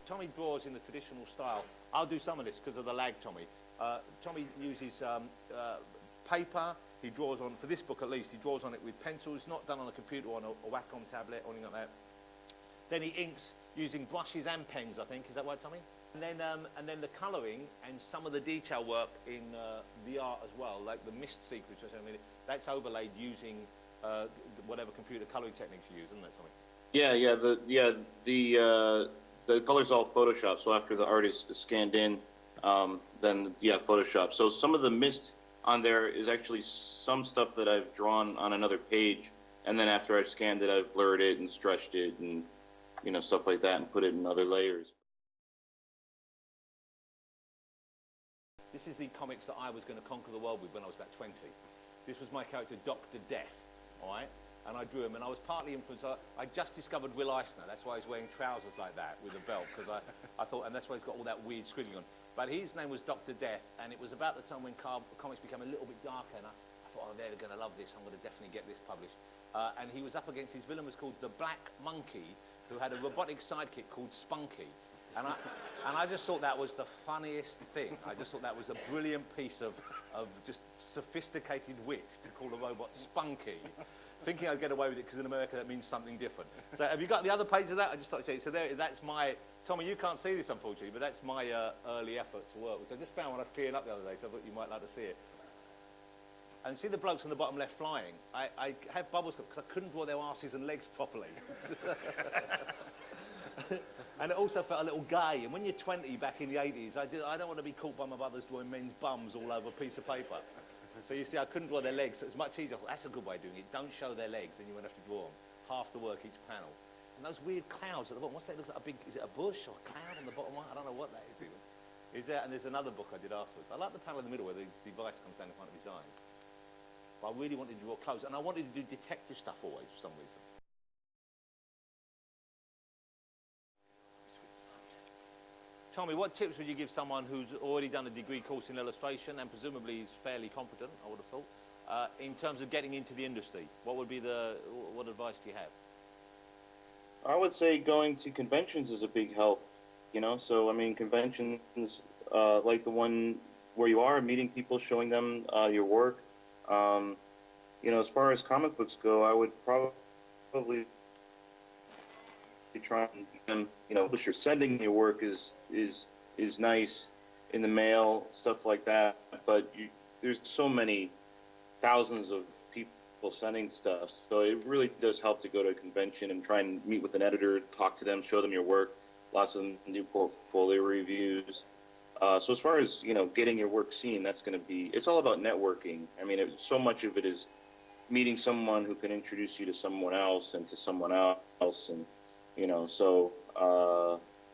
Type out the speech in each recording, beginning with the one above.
Tommy draws in the traditional style. I'll do some of this because of the lag, Tommy. Tommy uses paper. He draws on, for this book at least, he draws on it with pencils, not done on a computer or on a Wacom tablet or anything like that. Then he inks using brushes and pens, I think. Is that right, Tommy? And then the colouring and some of the detail work in the art as well, like the mist sequence, that's overlaid using whatever computer colouring techniques you use, isn't it, Tommy? The color's all Photoshop. So after the art is scanned in, then Photoshop. So some of the mist on there is actually some stuff that I've drawn on another page, and then after I've scanned it, I've blurred it and stretched it and stuff like that, and put it in other layers. This is the comics that I was going to conquer the world with when I was about 20. This was my character, Dr. Death, all right? And I drew him, and I was partly influenced. I just discovered Will Eisner. That's why he's wearing trousers like that with a belt, because I thought, and that's why he's got all that weird scribbling on. But his name was Dr. Death, and it was about the time when comics became a little bit darker, and I thought, oh, they're going to love this. I'm going to definitely get this published. And he was up against, his villain was called the Black Monkey, who had a robotic sidekick called Spunky. And I just thought that was the funniest thing. I just thought that was a brilliant piece of just sophisticated wit to call a robot Spunky. Thinking I'd get away with it because in America that means something different. So have you got the other page of that? I just thought to show you. So there, that's my, Tommy, you can't see this unfortunately, but that's my early efforts work, which I just found when I was clearing up the other day, so I thought you might like to see it. And see the blokes on the bottom left flying? I have bubbles because I couldn't draw their asses and legs properly. And it also felt a little gay. And when you're 20 back in the 80s, I don't want to be caught by my brothers drawing men's bums all over a piece of paper. So you see, I couldn't draw their legs, so it's much easier. I thought, that's a good way of doing it. Don't show their legs, then you won't have to draw them. Half the work each panel. And those weird clouds at the bottom, what's that? It looks like a big, is it a bush or a cloud on the bottom one? I don't know what that is even. Is there, and there's another book I did afterwards. I like the panel in the middle where the device comes down in front of his eyes. But I really wanted to draw close, and I wanted to do detective stuff always for some reason. Tommy, what tips would you give someone who's already done a degree course in illustration and presumably is fairly competent, I would have thought, in terms of getting into the industry? What would be what advice do you have? I would say going to conventions is a big help, So, I mean, conventions like the one where you are, meeting people, showing them your work. As far as comic books go, I would probably try and publisher sending your work is nice in the mail, stuff like that, but there's so many thousands of people sending stuff, so it really does help to go to a convention and try and meet with an editor, talk to them, show them your work. Lots of them do portfolio reviews. So as far as getting your work seen, that's going to be, it's all about networking. I mean, so much of it is meeting someone who can introduce you to someone else and to someone else, and so,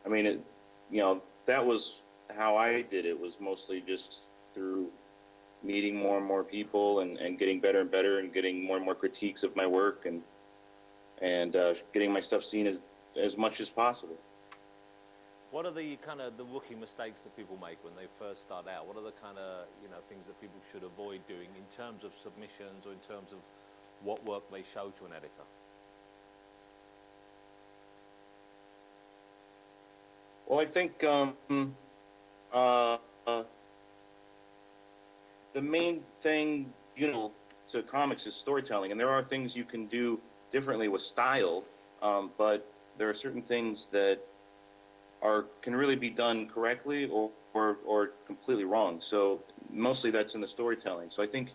I mean, that was how I did it, was mostly just through meeting more and more people and getting better and better and getting more and more critiques of my work and getting my stuff seen as much as possible. What are the kind of the rookie mistakes that people make when they first start out? What are the kind of, things that people should avoid doing in terms of submissions or in terms of what work they show to an editor? Well, I think the main thing, to comics is storytelling, and there are things you can do differently with style, but there are certain things that can really be done correctly or completely wrong. So mostly that's in the storytelling. So I think,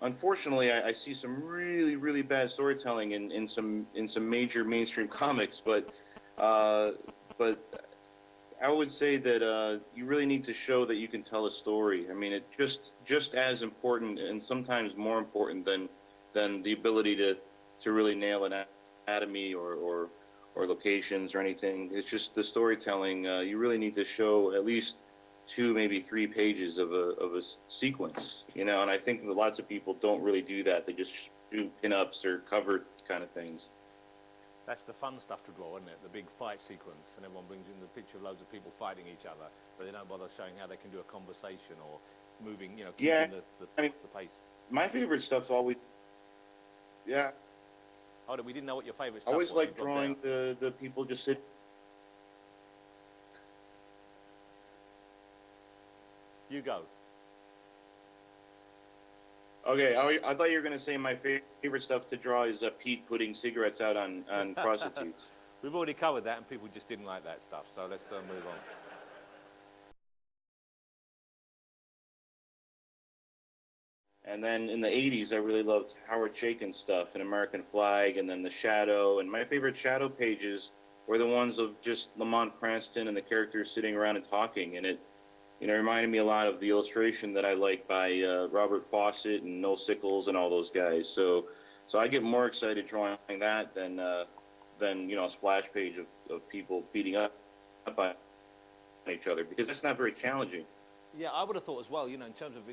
unfortunately, I see some really, really bad storytelling in some major mainstream comics, but I would say that you really need to show that you can tell a story. I mean, it's just as important and sometimes more important than the ability to really nail an anatomy or locations or anything. It's just the storytelling. You really need to show at least 2, maybe 3 pages of a sequence, and I think that lots of people don't really do that. They just do pin-ups or cover kind of things. That's the fun stuff to draw, isn't it? The big fight sequence, and everyone brings in the picture of loads of people fighting each other, but they don't bother showing how they can do a conversation or moving, keeping the pace. My favorite stuff's always, Oh, we didn't know what your favorite stuff was. I always was. like drawing the people just sit. You go. Okay, I thought you were going to say my favorite stuff to draw is Pete putting cigarettes out on prostitutes. We've already covered that, and people just didn't like that stuff. So let's move on. And then in the 80s, I really loved Howard Chaykin's stuff, and American Flag, and then The Shadow. And my favorite Shadow pages were the ones of just Lamont Cranston and the characters sitting around and talking. And it, reminded me a lot of the illustration that I like by Robert Fawcett and Noel Sickles and all those guys. So I get more excited drawing that than a splash page of people beating up on each other, because it's not very challenging. Yeah, I would have thought as well, in terms of,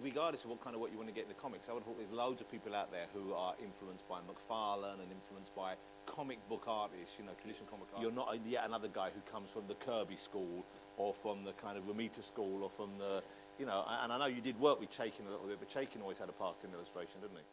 regardless of what you want to get in the comics, I would have thought there's loads of people out there who are influenced by McFarlane and influenced by comic book artists, traditional comic artists. You're not yet another guy who comes from the Kirby school or from the kind of Romita school or from the, and I know you did work with Chaykin a little bit, but Chaykin always had a past in illustration, didn't he?